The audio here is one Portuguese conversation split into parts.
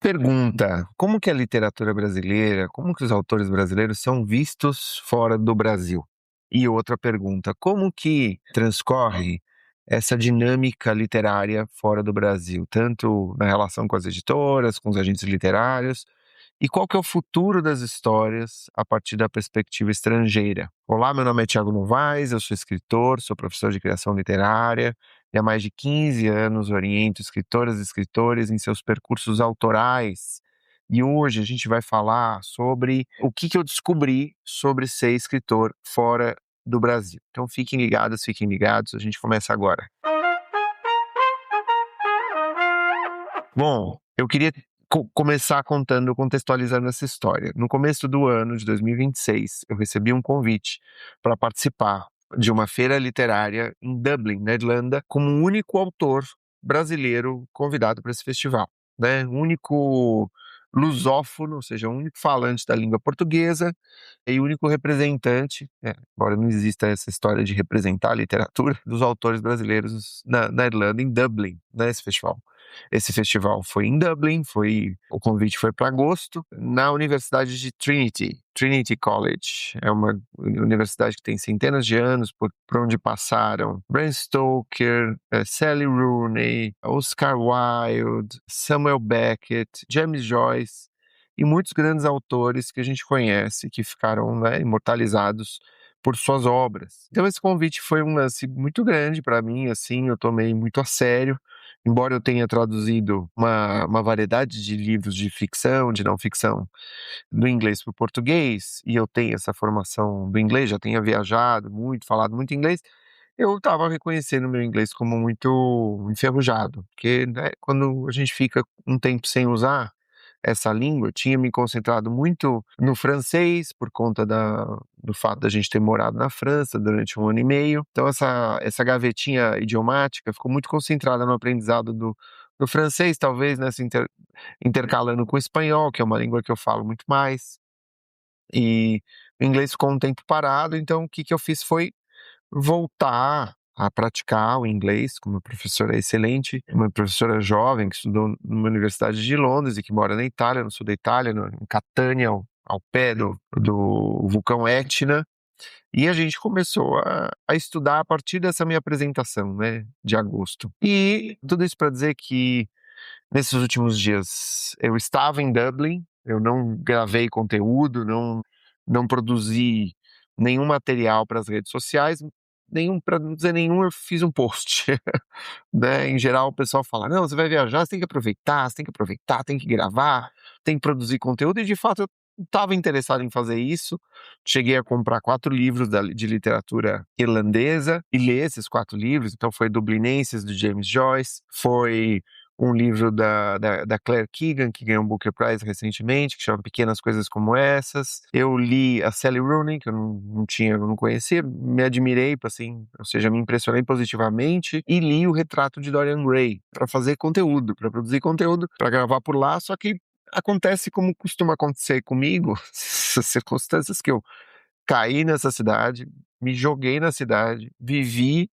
Pergunta: como que a literatura brasileira, como que os autores brasileiros são vistos fora do Brasil? E outra pergunta: como que transcorre essa dinâmica literária fora do Brasil, tanto na relação com as editoras, com os agentes literários, e qual que é o futuro das histórias a partir da perspectiva estrangeira? Olá, meu nome é Thiago Novaes, eu sou escritor, sou professor de criação literária e há mais de 15 anos oriento escritoras e escritores em seus percursos autorais. E hoje a gente vai falar sobre o que eu descobri sobre ser escritor fora do Brasil. Então fiquem ligados, a gente começa agora. Bom, eu queria começar contextualizando essa história. No começo do ano de 2026, eu recebi um convite para participar de uma feira literária em Dublin, na Irlanda, como o único autor brasileiro convidado para esse festival, né? O único lusófono, ou seja, o único falante da língua portuguesa e o único representante, embora não exista essa história de representar a literatura, dos autores brasileiros na Irlanda, em Dublin, nesse festival. Esse festival foi em Dublin, o convite foi para agosto, na Universidade de Trinity College. É uma universidade que tem centenas de anos, por onde passaram Bram Stoker, Sally Rooney, Oscar Wilde, Samuel Beckett, James Joyce e muitos grandes autores que a gente conhece, que ficaram, né, imortalizados por suas obras. Então esse convite foi um lance muito grande para mim, assim, eu tomei muito a sério. Embora eu tenha traduzido uma variedade de livros de ficção, de não ficção, do inglês para o português, e eu tenho essa formação do inglês, já tenha viajado muito, falado muito inglês, eu estava reconhecendo o meu inglês como muito enferrujado, porque, né, quando a gente fica um tempo sem usar essa língua, eu tinha me concentrado muito no francês, por conta do fato da gente ter morado na França durante 1 ano e meio. Então essa gavetinha idiomática ficou muito concentrada no aprendizado do francês, talvez, né, intercalando com o espanhol, que é uma língua que eu falo muito mais. E o inglês ficou um tempo parado, então o que eu fiz foi voltar a praticar o inglês com uma professora excelente, uma professora jovem que estudou numa universidade de Londres e que mora na Itália, no sul da Itália, em Catânia, ao pé do vulcão Etna. E a gente começou a estudar a partir dessa minha apresentação, né, de agosto. E tudo isso para dizer que nesses últimos dias eu estava em Dublin, eu não gravei conteúdo, não produzi nenhum material para as redes sociais, para não dizer nenhum, eu fiz um post. Né? Em geral, o pessoal fala: não, você vai viajar, você tem que aproveitar, tem que gravar, tem que produzir conteúdo, e de fato eu estava interessado em fazer isso. Cheguei a comprar 4 livros de literatura irlandesa e ler esses 4 livros. Então foi Dublinenses, do James Joyce, foi um livro da Claire Keegan, que ganhou um Booker Prize recentemente, que chama Pequenas Coisas Como Essas. Eu li a Sally Rooney, que eu não conhecia, me admirei, assim, ou seja, me impressionei positivamente, e li o Retrato de Dorian Gray, para fazer conteúdo, para produzir conteúdo, para gravar por lá. Só que acontece como costuma acontecer comigo, essas circunstâncias, que eu caí nessa cidade, me joguei na cidade, vivi,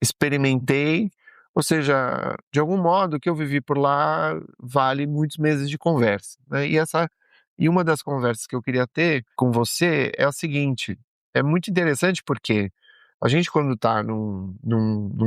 experimentei, ou seja, de algum modo o que eu vivi por lá vale muitos meses de conversa, né? E uma das conversas que eu queria ter com você é a seguinte: é muito interessante porque a gente, quando está num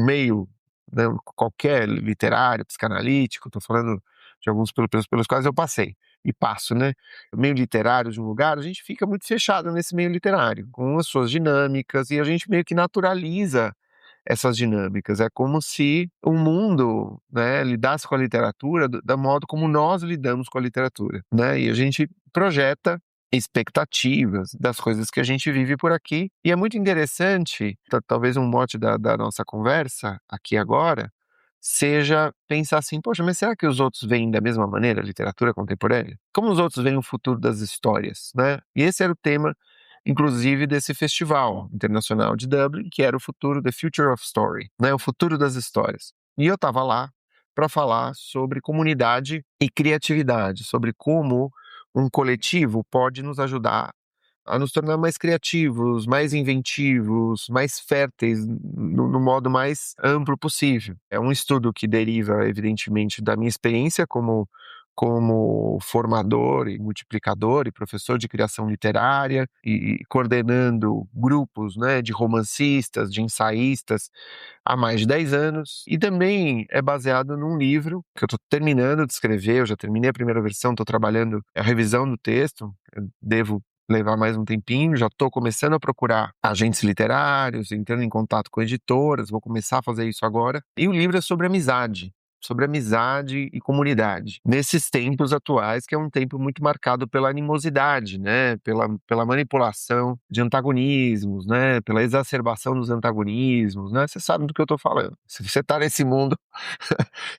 meio, né, qualquer, literário, psicanalítico, estou falando de alguns pelos quais eu passei e passo, né? Meio literário de um lugar, a gente fica muito fechado nesse meio literário, com as suas dinâmicas, e a gente meio que naturaliza essas dinâmicas. É como se o mundo, né, lidasse com a literatura da modo como nós lidamos com a literatura, né? E a gente projeta expectativas das coisas que a gente vive por aqui. E é muito interessante, talvez um mote da nossa conversa aqui agora, seja pensar assim: poxa, mas será que os outros veem da mesma maneira a literatura contemporânea? Como os outros veem o futuro das histórias, né? E esse era o tema, inclusive, desse festival internacional de Dublin, que era o futuro, The Future of Story, né? O futuro das histórias. E eu estava lá para falar sobre comunidade e criatividade, sobre como um coletivo pode nos ajudar a nos tornar mais criativos, mais inventivos, mais férteis no modo mais amplo possível. É um estudo que deriva, evidentemente, da minha experiência como como formador e multiplicador e professor de criação literária e coordenando grupos, né, de romancistas, de ensaístas há mais de 10 anos. E também é baseado num livro que eu estou terminando de escrever, eu já terminei a primeira versão, estou trabalhando a revisão do texto, eu devo levar mais um tempinho, já estou começando a procurar agentes literários, entrando em contato com editoras, vou começar a fazer isso agora. E o livro é sobre amizade e comunidade. Nesses tempos atuais, que é um tempo muito marcado pela animosidade, né? Pela manipulação de antagonismos, né? Pela exacerbação dos antagonismos, né? Você sabe do que eu estou falando. Se você está nesse mundo,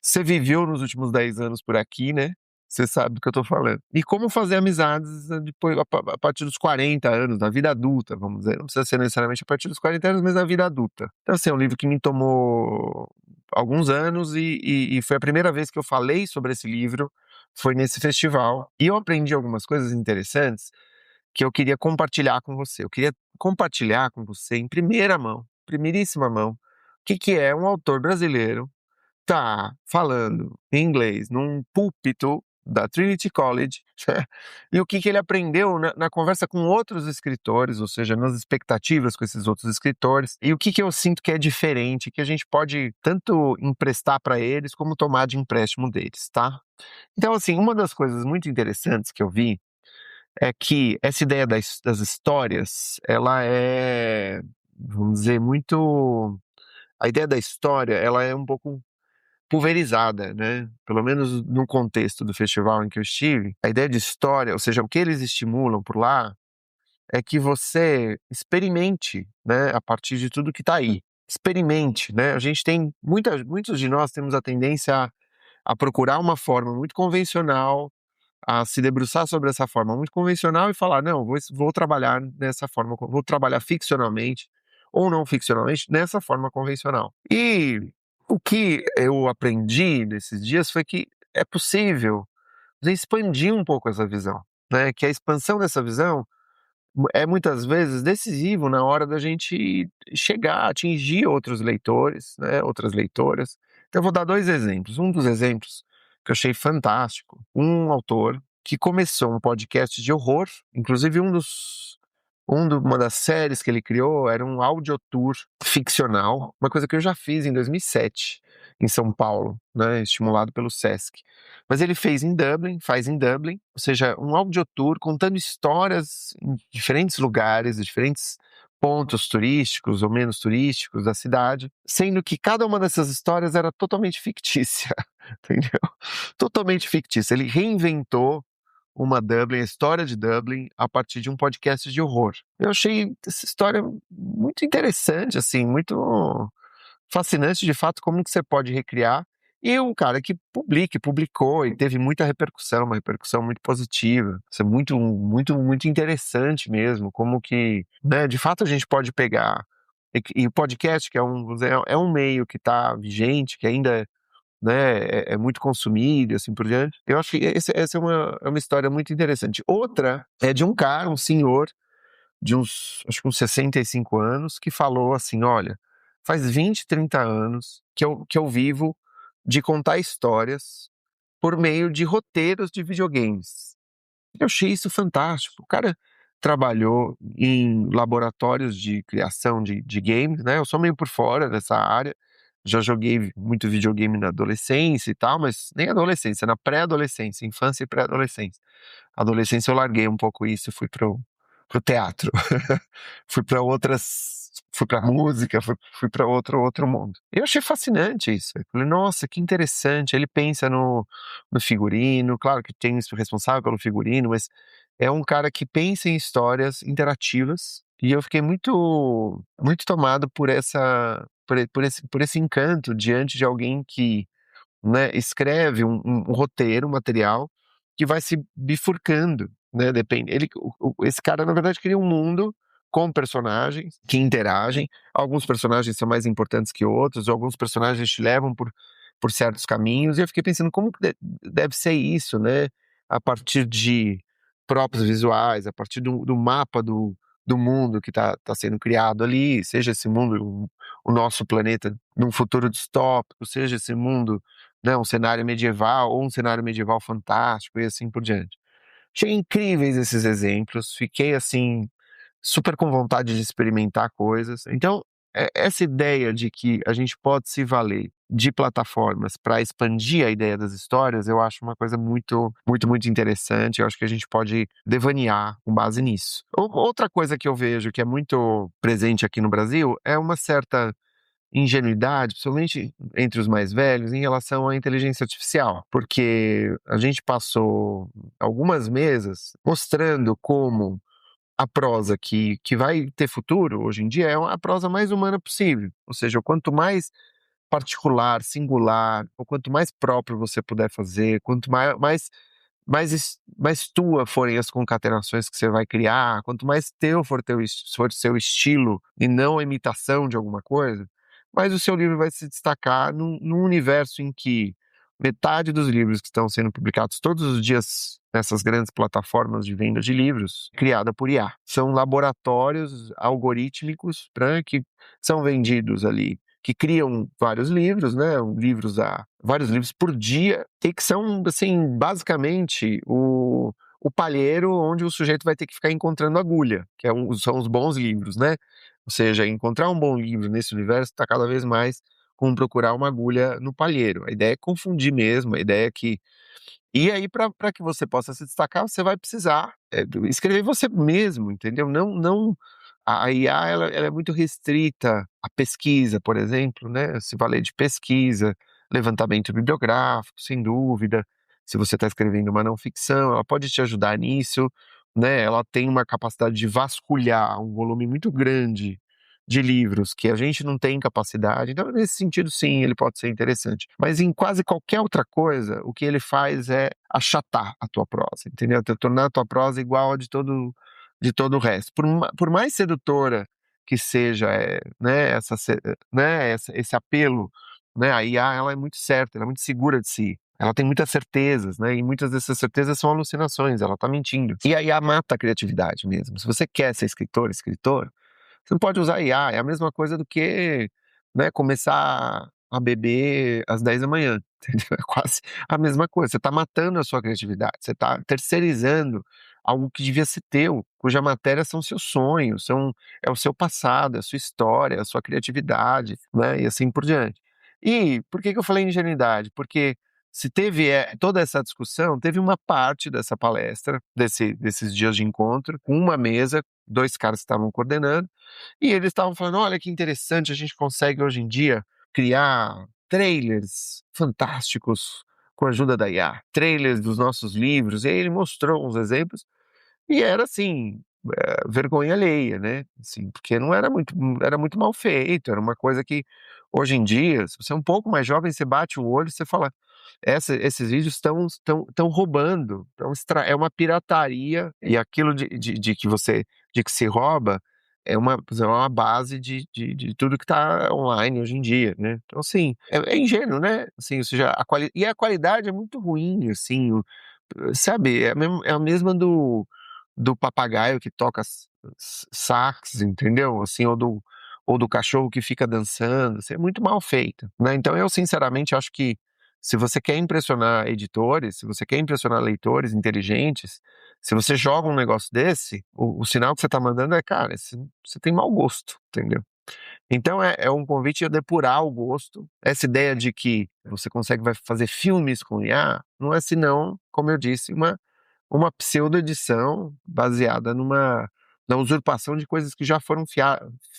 você viveu nos últimos 10 anos por aqui, né? Você sabe do que eu estou falando. E como fazer amizades depois, a partir dos 40 anos, na vida adulta, vamos dizer. Não precisa ser necessariamente a partir dos 40 anos, mas na vida adulta. Então, assim, é um livro que me tomou alguns anos e foi a primeira vez que eu falei sobre esse livro, foi nesse festival. E eu aprendi algumas coisas interessantes que eu queria compartilhar com você. Eu queria compartilhar com você em primeira mão, primeiríssima mão, o que é um autor brasileiro tá falando em inglês num púlpito da Trinity College, e o que ele aprendeu na conversa com outros escritores, ou seja, nas expectativas com esses outros escritores, e o que eu sinto que é diferente, que a gente pode tanto emprestar para eles, como tomar de empréstimo deles, tá? Então, assim, uma das coisas muito interessantes que eu vi é que essa ideia das histórias, ela é, vamos dizer, muito... A ideia da história, ela é um pouco pulverizada, né? Pelo menos no contexto do festival em que eu estive, a ideia de história, ou seja, o que eles estimulam por lá, é que você experimente, né, a partir de tudo que está aí. Experimente, né? A gente tem, muitos de nós temos a tendência a procurar uma forma muito convencional, a se debruçar sobre essa forma muito convencional e falar, não, vou trabalhar nessa forma, vou trabalhar ficcionalmente ou não ficcionalmente nessa forma convencional. E o que eu aprendi nesses dias foi que é possível você expandir um pouco essa visão, né? Que a expansão dessa visão é muitas vezes decisivo na hora da gente chegar, atingir outros leitores, né, outras leitoras. Então eu vou dar 2 exemplos. Um dos exemplos que eu achei fantástico, um autor que começou um podcast de horror, inclusive uma das séries que ele criou era um audiotour ficcional, uma coisa que eu já fiz em 2007, em São Paulo, né, estimulado pelo Sesc. Mas ele faz em Dublin, ou seja, um audiotour contando histórias em diferentes lugares, de diferentes pontos turísticos ou menos turísticos da cidade, sendo que cada uma dessas histórias era totalmente fictícia, entendeu? Totalmente fictícia. Ele reinventou a história de Dublin, a partir de um podcast de horror. Eu achei essa história muito interessante, assim, muito fascinante de fato como que você pode recriar. E um cara que publicou e teve muita repercussão, uma repercussão muito positiva. Isso é muito, muito, muito interessante mesmo, como que, né, de fato a gente pode pegar. E o podcast, que vamos dizer, é um meio que está vigente, que ainda, né, é muito consumido e assim por diante. Eu acho que essa é uma história muito interessante. Outra é de um cara, um senhor, de acho que uns 65 anos, que falou assim, olha, faz 20, 30 anos que eu vivo de contar histórias por meio de roteiros de videogames. Eu achei isso fantástico. O cara trabalhou em laboratórios de criação de games, né? Eu sou meio por fora dessa área. Já joguei muito videogame na adolescência e tal, mas nem adolescência, na pré-adolescência, infância e pré-adolescência. Adolescência eu larguei um pouco isso e fui pro teatro. Fui pra música, fui para outro mundo. Eu achei fascinante isso. Eu falei, nossa, que interessante. Ele pensa no figurino, claro que tem o responsável pelo figurino, mas é um cara que pensa em histórias interativas. E eu fiquei muito, muito tomado por esse encanto diante de alguém que, né, escreve um roteiro, um material que vai se bifurcando, né? Depende. Esse cara, na verdade, cria um mundo com personagens que interagem. Alguns personagens são mais importantes que outros, alguns personagens te levam por certos caminhos. E eu fiquei pensando como que deve ser isso, né? A partir de próprios visuais, a partir do mapa do mundo que tá sendo criado ali, seja esse mundo, o nosso planeta num futuro distópico, seja esse mundo né, um cenário medieval ou um cenário medieval fantástico e assim por diante. Achei incríveis esses exemplos, fiquei assim super com vontade de experimentar coisas. Então, essa ideia de que a gente pode se valer de plataformas para expandir a ideia das histórias, eu acho uma coisa muito, muito, muito interessante. Eu acho que a gente pode devanear com base nisso. Outra coisa que eu vejo que é muito presente aqui no Brasil é uma certa ingenuidade, principalmente entre os mais velhos, em relação à inteligência artificial, porque a gente passou algumas mesas mostrando como a prosa que vai ter futuro hoje em dia é a prosa mais humana possível. Ou seja, o quanto mais particular, singular, o quanto mais próprio você puder fazer, quanto mais tua forem as concatenações que você vai criar, quanto mais teu for seu estilo e não a imitação de alguma coisa, mais o seu livro vai se destacar num universo em que metade dos livros que estão sendo publicados todos os dias nessas grandes plataformas de venda de livros, criada por IA. São laboratórios algorítmicos, né, que são vendidos ali, que criam vários livros, né, vários livros por dia, e que são, assim, basicamente o palheiro onde o sujeito vai ter que ficar encontrando agulha, que são os bons livros, né? Ou seja, encontrar um bom livro nesse universo está cada vez mais como procurar uma agulha no palheiro. A ideia é confundir mesmo, a ideia é que e aí, para que você possa se destacar, você vai precisar escrever você mesmo, entendeu? Não a IA ela é muito restrita à pesquisa, por exemplo, né? Se valer de pesquisa, levantamento bibliográfico, sem dúvida. Se você está escrevendo uma não ficção, ela pode te ajudar nisso, né? Ela tem uma capacidade de vasculhar um volume muito grande de livros que a gente não tem capacidade. Então, nesse sentido, sim, ele pode ser interessante. Mas em quase qualquer outra coisa, o que ele faz é achatar a tua prosa, entendeu? Tornar a tua prosa igual a de todo o resto. Por mais sedutora que seja, né, esse apelo, né, a IA, ela é muito certa, ela é muito segura de si. Ela tem muitas certezas, né? E muitas dessas certezas são alucinações, ela tá mentindo. E a IA mata a criatividade mesmo. Se você quer ser escritor, você não pode usar IA, é a mesma coisa do que, né, começar a beber às 10 da manhã, entendeu? É quase a mesma coisa, você está matando a sua criatividade, você está terceirizando algo que devia ser teu, cuja matéria são seus sonhos, é o seu passado, é a sua história, é a sua criatividade, né, e assim por diante. E por que que eu falei ingenuidade? Porque se teve toda essa discussão, teve uma parte dessa palestra, desses dias de encontro, com uma mesa, 2 caras que estavam coordenando, e eles estavam falando: olha que interessante, a gente consegue hoje em dia criar trailers fantásticos com a ajuda da IA, trailers dos nossos livros. E aí ele mostrou uns exemplos e era assim, vergonha alheia, né? Assim, porque não era muito mal feito, era uma coisa que hoje em dia, se você é um pouco mais jovem, você bate o olho e você fala: esses vídeos estão roubando, é uma pirataria, e aquilo de que se rouba é uma base de tudo que está online hoje em dia, né? Então, assim, é ingênuo, né? Assim, ou seja, e a qualidade é muito ruim, assim, sabe? É a mesma do papagaio que toca sax, entendeu? Assim, ou do cachorro que fica dançando, assim, é muito mal feito, né? Então eu sinceramente acho que se você quer impressionar editores, se você quer impressionar leitores inteligentes, se você joga um negócio desse, o sinal que você está mandando é, cara, você tem mau gosto, entendeu? Então é um convite a depurar o gosto. Essa ideia de que você vai fazer filmes com IA, não é senão, como eu disse, uma pseudo-edição baseada na usurpação de coisas que já foram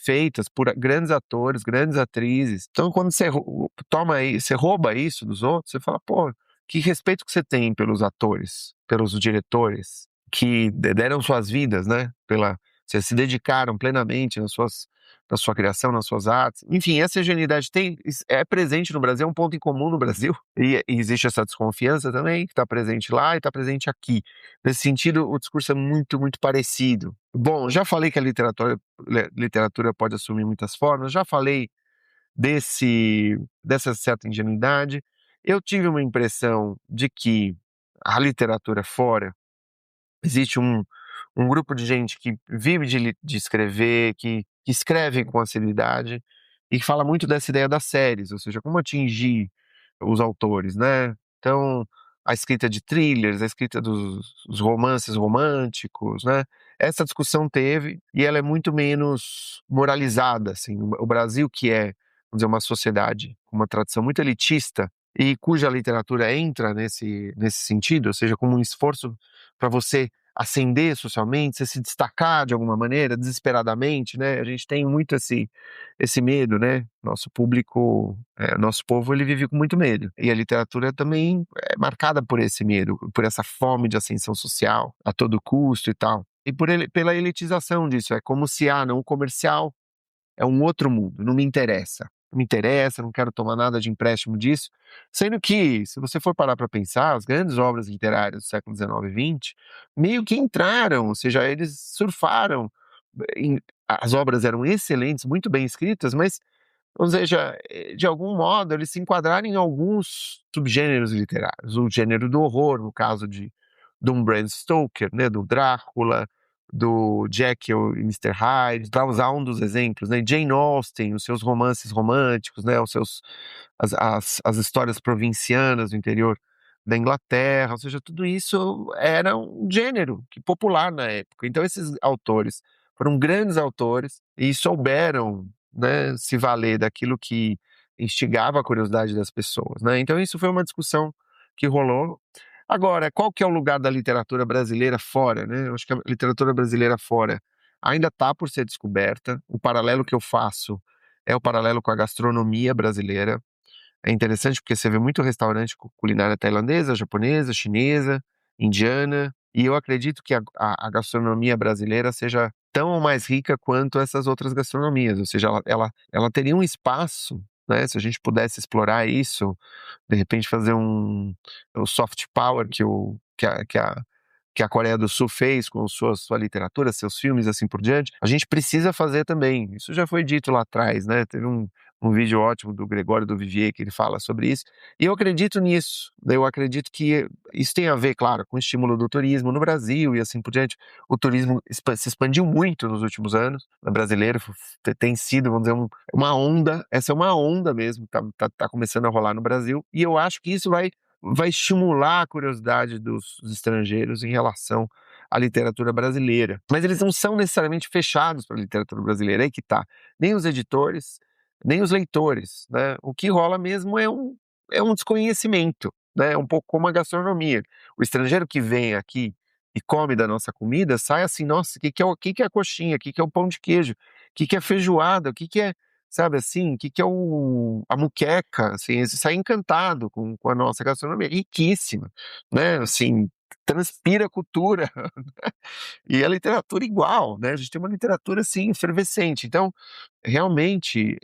feitas por grandes atores, grandes atrizes. Então, quando você rouba isso dos outros, você fala, pô, que respeito que você tem pelos atores, pelos diretores, que deram suas vidas, né? Vocês se dedicaram plenamente na sua criação, nas suas artes. Enfim, essa ingenuidade é presente no Brasil, é um ponto em comum no Brasil, e existe essa desconfiança também, que está presente lá e está presente aqui. Nesse sentido, o discurso é muito, muito parecido. Bom, já falei que a literatura pode assumir muitas formas, já falei dessa certa ingenuidade. Eu tive uma impressão de que a literatura fora, existe um grupo de gente que vive de escrever, que escreve com facilidade e que fala muito dessa ideia das séries, ou seja, como atingir os autores, né? Então, a escrita de thrillers, a escrita dos romances românticos, né? Essa discussão teve e ela é muito menos moralizada, assim. O Brasil, que é, vamos dizer, uma sociedade com uma tradição muito elitista e cuja literatura entra nesse sentido, ou seja, como um esforço para você ascender socialmente, você se destacar de alguma maneira, desesperadamente, né? A gente tem muito esse medo, né? Nosso público, nosso povo, ele vive com muito medo. E a literatura também é marcada por esse medo, por essa fome de ascensão social a todo custo e tal. E pela elitização disso. É como se, não, o comercial é um outro mundo, não me interessa. Não me interessa, não quero tomar nada de empréstimo disso. Sendo que, se você for parar para pensar, as grandes obras literárias do século XIX e XX meio que entraram, ou seja, eles surfaram. As obras eram excelentes, muito bem escritas, mas, ou seja, de algum modo, eles se enquadraram em alguns subgêneros literários. O gênero do horror, no caso de um Bram Stoker, né, do Drácula, do Jekyll e Mister Hyde, para usar um dos exemplos, né, Jane Austen, os seus romances românticos, né, as histórias provincianas do interior da Inglaterra, ou seja, tudo isso era um gênero popular na época. Então esses autores foram grandes autores e souberam, né, se valer daquilo que instigava a curiosidade das pessoas, né? Então isso foi uma discussão que rolou. Agora, qual que é o lugar da literatura brasileira fora, né? Eu acho que a literatura brasileira fora ainda está por ser descoberta. O paralelo que eu faço é o paralelo com a gastronomia brasileira. É interessante porque você vê muito restaurante com culinária tailandesa, japonesa, chinesa, indiana, e eu acredito que a gastronomia brasileira seja tão ou mais rica quanto essas outras gastronomias, ou seja, ela teria um espaço, né, se a gente pudesse explorar isso, de repente fazer o soft power que a Coreia do Sul fez com sua literatura, seus filmes, assim por diante, a gente precisa fazer também. Isso já foi dito lá atrás, né? Teve um vídeo ótimo do Gregório do Vivier que ele fala sobre isso, e eu acredito nisso. Eu acredito que isso tem a ver, claro, com o estímulo do turismo no Brasil e assim por diante. O turismo se expandiu muito nos últimos anos, o brasileiro tem sido, vamos dizer, uma onda, essa é uma onda mesmo, tá começando a rolar no Brasil, e eu acho que isso vai estimular a curiosidade dos estrangeiros em relação à literatura brasileira. Mas eles não são necessariamente fechados para a literatura brasileira, é aí que tá. Nem os editores, nem os leitores, né? O que rola mesmo é um desconhecimento, né? É um pouco como a gastronomia. O estrangeiro que vem aqui e come da nossa comida, sai assim, nossa, o que que é a coxinha? O que que é o pão de queijo? O que que é feijoada? O que que é, sabe assim, o que que é a muqueca? Assim, você sai encantado com a nossa gastronomia, riquíssima, né? Assim, transpira cultura. E a literatura igual, né? A gente tem uma literatura assim efervescente. Então, realmente,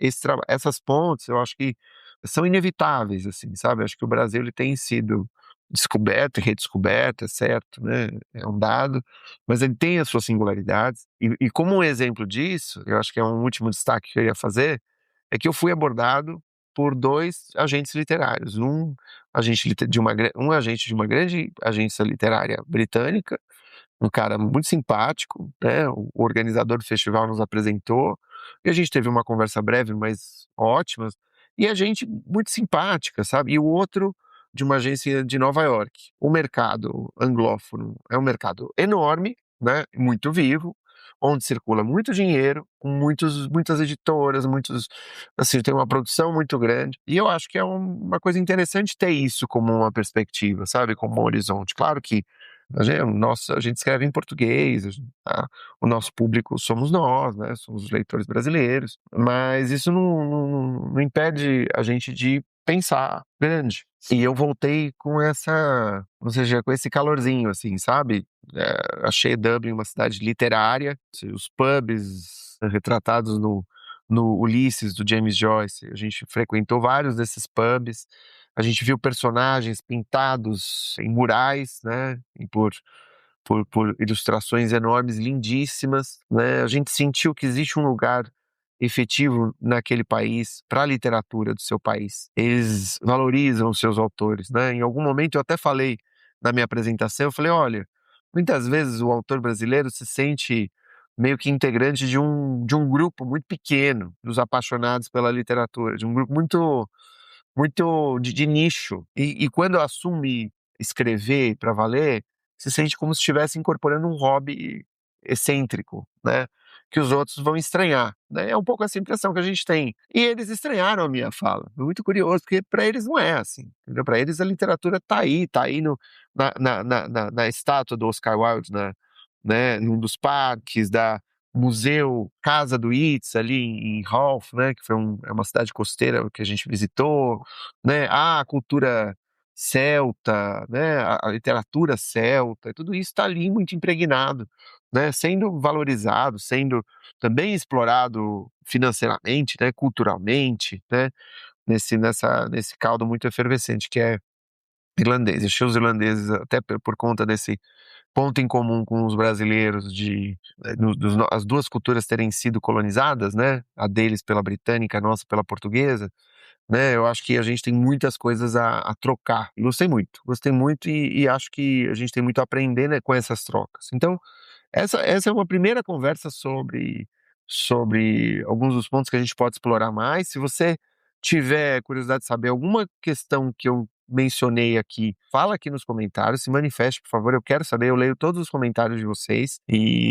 essas pontes, eu acho que são inevitáveis, assim, sabe? Acho que o Brasil ele tem sido descoberto e redescoberto, é certo, né? É um dado, mas ele tem as suas singularidades. E como um exemplo disso, eu acho que é um último destaque que eu ia fazer, é que eu fui abordado por dois agentes literários, um agente de uma grande agência literária britânica, um cara muito simpático, né? O organizador do festival nos apresentou e a gente teve uma conversa breve, mas ótima, e a gente muito simpática, sabe? E o outro de uma agência de Nova York. O mercado anglófono é um mercado enorme, né? Muito vivo, onde circula muito dinheiro, com muitas editoras, assim, tem uma produção muito grande. E eu acho que é uma coisa interessante ter isso como uma perspectiva, sabe? Como um horizonte. Claro que a gente escreve em português, tá? O nosso público somos nós, né? Somos os leitores brasileiros, mas isso não impede a gente de pensar grande. E eu voltei com ou seja, com esse calorzinho, assim, sabe? Achei Dublin uma cidade literária, os pubs retratados no Ulisses, do James Joyce, a gente frequentou vários desses pubs, a gente viu personagens pintados em murais, né, e por ilustrações enormes, lindíssimas, né, a gente sentiu que existe um lugar efetivo naquele país para a literatura do seu país. Eles valorizam os seus autores, né? Em algum momento eu até falei na minha apresentação, eu falei, olha, muitas vezes o autor brasileiro se sente meio que integrante de um grupo muito pequeno dos apaixonados pela literatura, de um grupo muito muito de nicho. E quando assume escrever para valer, se sente como se estivesse incorporando um hobby excêntrico, né? Que os outros vão estranhar, né? É um pouco essa impressão que a gente tem. E eles estranharam a minha fala. É muito curioso, porque para eles não é assim. Para eles a literatura tá aí na estátua do Oscar Wilde, né? Num dos parques, da Museu Casa do Itz, ali em Rolf, né? Que é uma cidade costeira que a gente visitou, né? A cultura celta, né? A literatura celta, tudo isso está ali muito impregnado, né? Sendo valorizado, sendo também explorado financeiramente, né? Culturalmente, né? Nesse caldo muito efervescente que é irlandês. Achei os irlandeses, até por conta desse ponto em comum com os brasileiros as duas culturas terem sido colonizadas, né? A deles pela britânica, a nossa pela portuguesa, né? Eu acho que a gente tem muitas coisas a trocar. Gostei muito e acho que a gente tem muito a aprender, né, com essas trocas. Então, essa é uma primeira conversa sobre alguns dos pontos que a gente pode explorar mais. Se você tiver curiosidade de saber alguma questão que eu mencionei aqui, fala aqui nos comentários, se manifeste, por favor, eu quero saber, eu leio todos os comentários de vocês,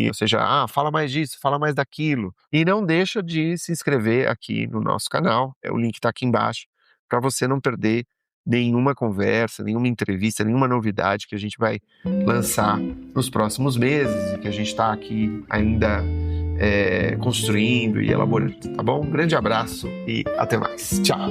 ou seja, fala mais disso, fala mais daquilo, e não deixa de se inscrever aqui no nosso canal, o link está aqui embaixo, para você não perder nenhuma conversa, nenhuma entrevista, nenhuma novidade que a gente vai lançar nos próximos meses, e que a gente está aqui ainda construindo e elaborando, tá bom? Um grande abraço e até mais. Tchau!